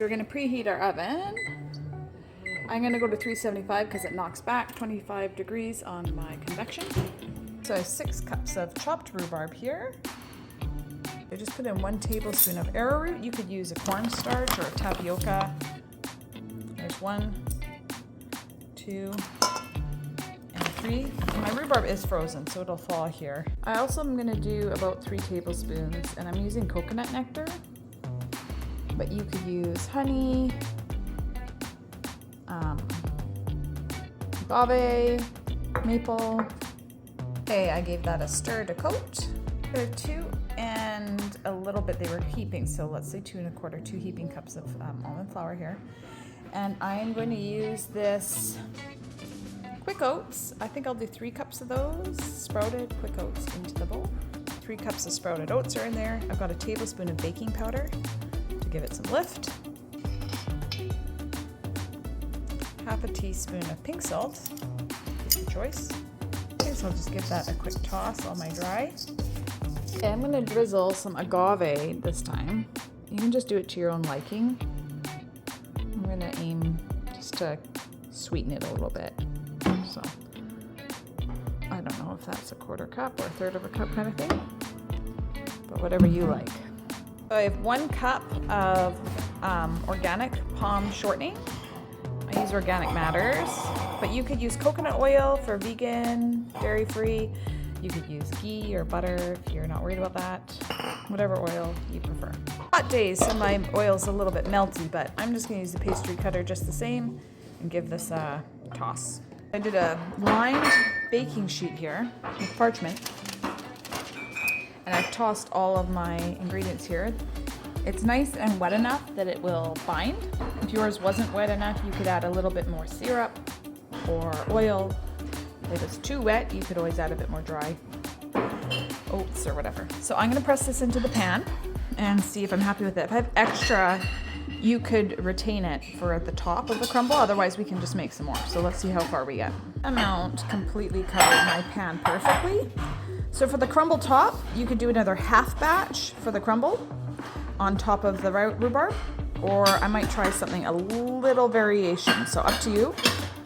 we're gonna preheat our oven. I'm gonna go to 375 because it knocks back 25 degrees on my convection. So I have 6 cups of chopped rhubarb here. I just put in 1 tablespoon of arrowroot. You could use a cornstarch or a tapioca. There's 1, 2, and 3. And my rhubarb is frozen, so it'll thaw here. I also am gonna do about 3 tablespoons, and I'm using coconut nectar. But you could use honey, agave, maple. Okay, I gave that a stir to coat. There are 2 and a little bit, they were heaping, so let's say 2 1/4, 2 heaping cups of almond flour here. And I'm going to use this quick oats. I think I'll do 3 cups of those sprouted quick oats into the bowl. 3 cups of sprouted oats are in there. I've got a tablespoon of baking powder to give it some lift. Half a teaspoon of pink salt, your choice. Okay, so I'll just give that a quick toss on my dry. Okay, I'm gonna drizzle some agave this time. You can just do it to your own liking. I'm gonna aim just to sweeten it a little bit. So, I don't know if that's a 1/4 cup or a 1/3 of a cup kind of thing, but whatever you like. So I have 1 cup of organic palm shortening. I use Organic Matters, but you could use coconut oil for vegan, dairy-free. You could use ghee or butter if you're not worried about that. Whatever oil you prefer. Hot days, so my oil's a little bit melty, but I'm just gonna use the pastry cutter just the same and give this a toss. I did a lined baking sheet here with parchment, and I've tossed all of my ingredients here. It's nice and wet enough that it will bind. If yours wasn't wet enough, you could add a little bit more syrup or oil. If it's too wet, you could always add a bit more dry oats or whatever. So I'm gonna press this into the pan and see if I'm happy with it. If I have extra, you could retain it for the top of the crumble. Otherwise, we can just make some more. So let's see how far we get. Amount completely covered my pan perfectly. So for the crumble top, you could do another half batch for the crumble on top of the rhubarb, or I might try something a little variation, so up to you.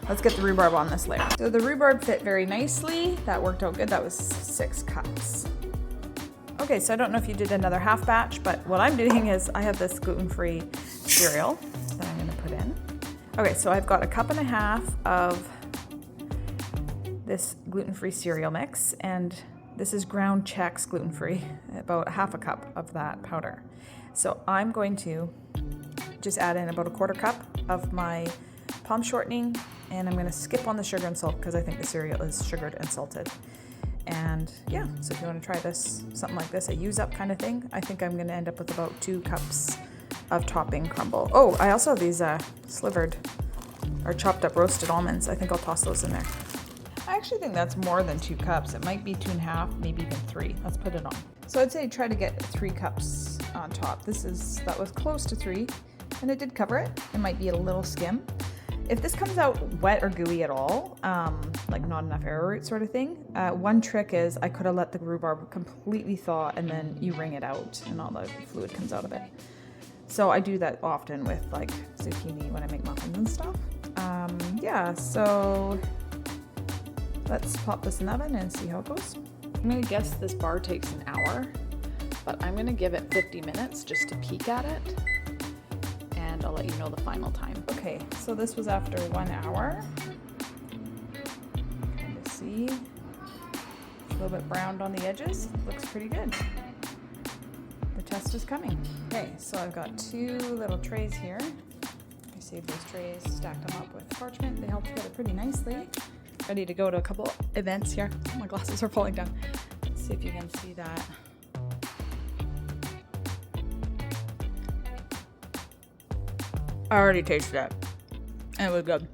Let's get the rhubarb on this layer. So the rhubarb fit very nicely. That worked out good. That was 6 cups. Okay, so I don't know if you did another half batch, but what I'm doing is I have this gluten-free cereal that I'm gonna put in. Okay, so I've got 1.5 cups of this gluten-free cereal mix, and this is ground Chex gluten-free, about 1/2 cup of that powder. So I'm going to just add in about 1/4 cup of my palm shortening, and I'm gonna skip on the sugar and salt because I think the cereal is sugared and salted. And yeah, so if you wanna try this, something like this, a use up kind of thing, I think I'm gonna end up with about 2 cups of topping crumble. Oh, I also have these slivered or chopped up roasted almonds. I think I'll toss those in there. I actually think that's more than 2 cups. It might be 2 1/2, maybe even 3. Let's put it on. So I'd say try to get 3 cups on top. That was close to 3, and it did cover it. It might be a little skim. If this comes out wet or gooey at all, like not enough arrowroot sort of thing, one trick is I could have let the rhubarb completely thaw and then you wring it out and all the fluid comes out of it. So I do that often with like zucchini when I make muffins and stuff. Yeah, so let's pop this in the oven and see how it goes. I'm gonna guess this bar takes an hour, but I'm gonna give it 50 minutes just to peek at it, and I'll let you know the final time. Okay, so this was after 1 hour. Kind of see, a little bit browned on the edges. Looks pretty good. The test is coming. Okay, so I've got 2 little trays here. I saved those trays, stacked them up with parchment. They held together pretty nicely. Ready to go to a couple events here. Oh, my glasses are falling down. Let's see if you can see that. I already tasted it. And it was good.